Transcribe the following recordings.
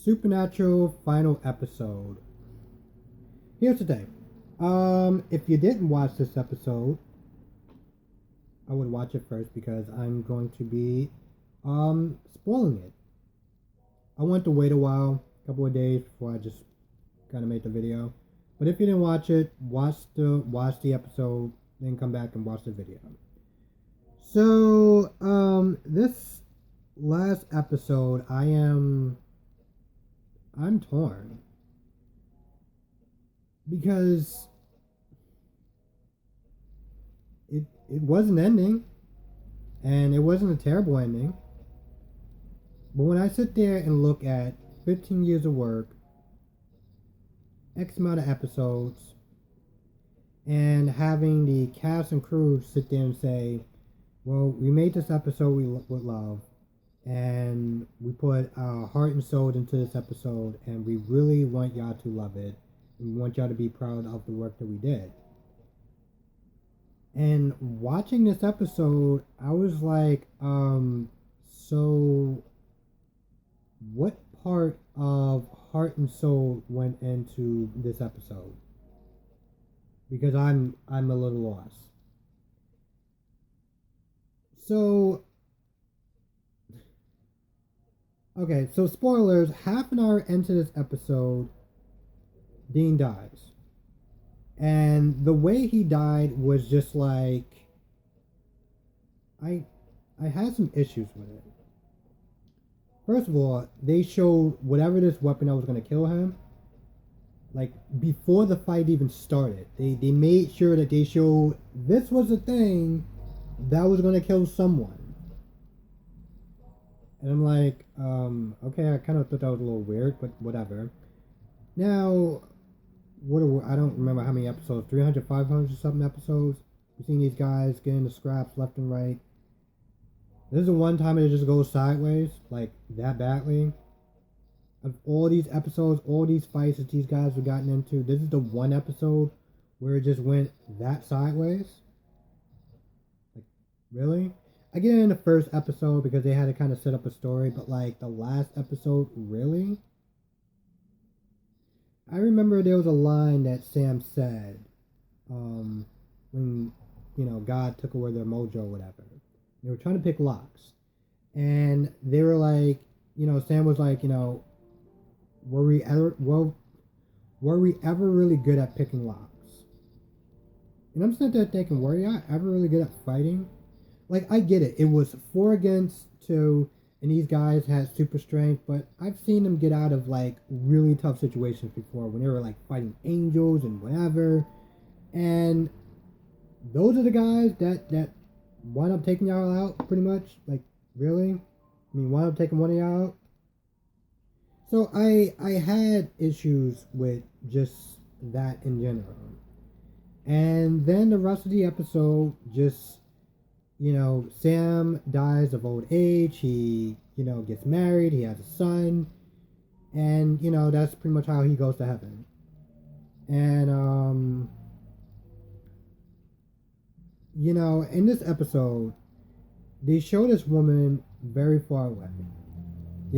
Supernatural final episode. Here's the thing. If you didn't watch this episode, I would watch it first because I'm going to be spoiling it. I want to wait a while, a couple of days before I just kind of make the video. But if you didn't watch it, watch the episode, then come back and watch the video. So, this last episode, I'm torn because it was an ending, and it wasn't a terrible ending. But when I sit there and look at 15 years of work, X amount of episodes, and having the cast and crew sit there and say, well, we made this episode with love, and we put our heart and soul into this episode, and we really want y'all to love it, and we want y'all to be proud of the work that we did. And watching this episode, I was like, so what part of heart and soul went into this episode? Because I'm a little lost. So okay, so spoilers, half an hour into this episode, Dean dies. And the way he died was just like I I had some issues with it. First of all, they showed whatever this weapon that was gonna kill him, like before the fight even started. They made sure that they showed this was a thing that was gonna kill someone. And I'm like, okay, I kind of thought that was a little weird, but whatever. Now, I don't remember how many episodes, 300, 500 something episodes. We've seen these guys getting the scraps left and right. This is the one time it just goes sideways, like that badly. Of all these episodes, all these fights that these guys have gotten into, this is the one episode where it just went that sideways. Like, really? I get it in the first episode because they had to kind of set up a story, but like the last episode, really? I remember there was a line that Sam said when, God took away their mojo or whatever. They were trying to pick locks. And they were like, Sam was like, were we ever, well, were we ever really good at picking locks? And I'm sitting there thinking, were you ever really good at fighting? Like, I get it. It was 4 against 2, and these guys had super strength, but I've seen them get out of, like, really tough situations before when they were, like, fighting angels and whatever. And those are the guys that wind up taking y'all out, pretty much. Like, really? I mean, wind up taking one of y'all out? So I had issues with just that in general. And then the rest of the episode just, Sam dies of old age. He, gets married. He has a son. And, that's pretty much how he goes to heaven. And, in this episode, they show this woman very far away.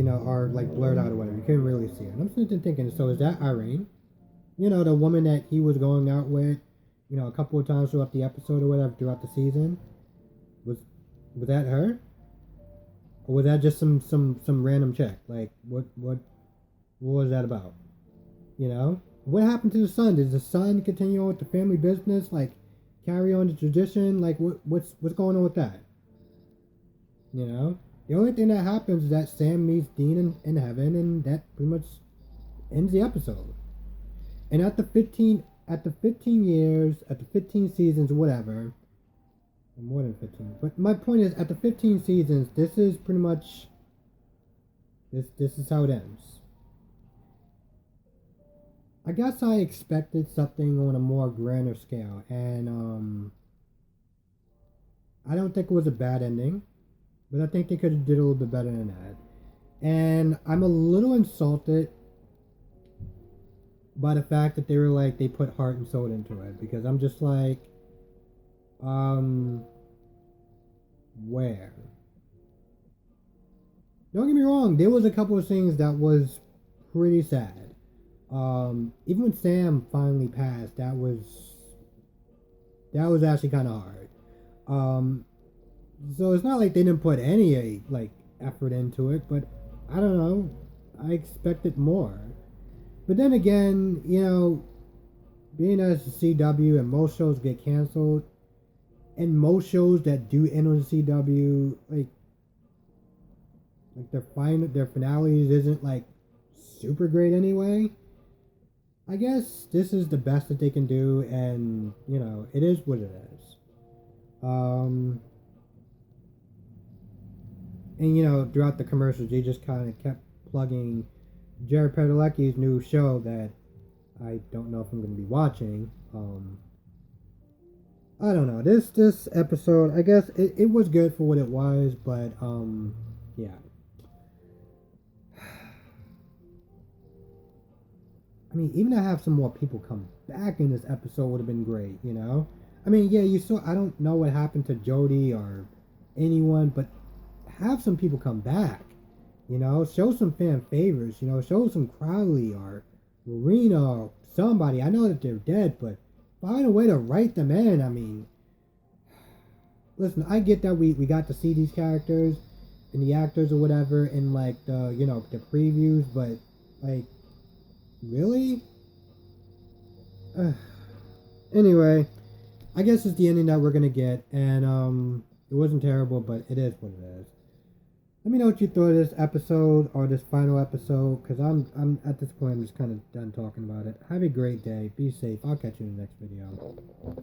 Or like blurred out or whatever. You couldn't really see her. And I'm sitting thinking, so is that Irene? The woman that he was going out with, a couple of times throughout the episode or whatever, throughout the season. Was that her? Or was that just some random chick? Like what was that about? What happened to the son? Did the son continue on with the family business? Like carry on the tradition? Like what's going on with that? The only thing that happens is that Sam meets Dean in heaven, and that pretty much ends the episode. And at the 15 years, at the 15 seasons, whatever, or more than 15. But my point is, at the 15 seasons, this is pretty much this is how it ends. I guess I expected something on a more grander scale, and I don't think it was a bad ending. But I think they could have did a little bit better than that. And I'm a little insulted by the fact that they put heart and soul into it. Because I'm just like, where? Don't get me wrong, there was a couple of things that was pretty sad. Even when Sam finally passed, that was actually kind of hard. Um, so it's not like they didn't put any like effort into it, but I don't know. I expected more. But then again, being as the CW and most shows get canceled, and most shows that do end on the CW, like their finales isn't like super great anyway. I guess this is the best that they can do, and it is what it is. Um, and throughout the commercials, they just kind of kept plugging Jared Padalecki's new show that I don't know if I'm going to be watching. I don't know. This episode, I guess it was good for what it was, but yeah. I mean, even to have some more people come back in this episode would have been great. I mean, yeah, you saw. I don't know what happened to Jody or anyone, but have some people come back. Show some fan favors. Show some Crowley or Marina or somebody. I know that they're dead, but find a way to write them in. I mean, listen, I get that we got to see these characters and the actors or whatever in like the previews, but like really. Anyway, I guess it's the ending that we're gonna get, and it wasn't terrible, but it is what it is. Let me know what you thought of this episode or this final episode, because I'm at this point I'm just kind of done talking about it. Have a great day. Be safe. I'll catch you in the next video.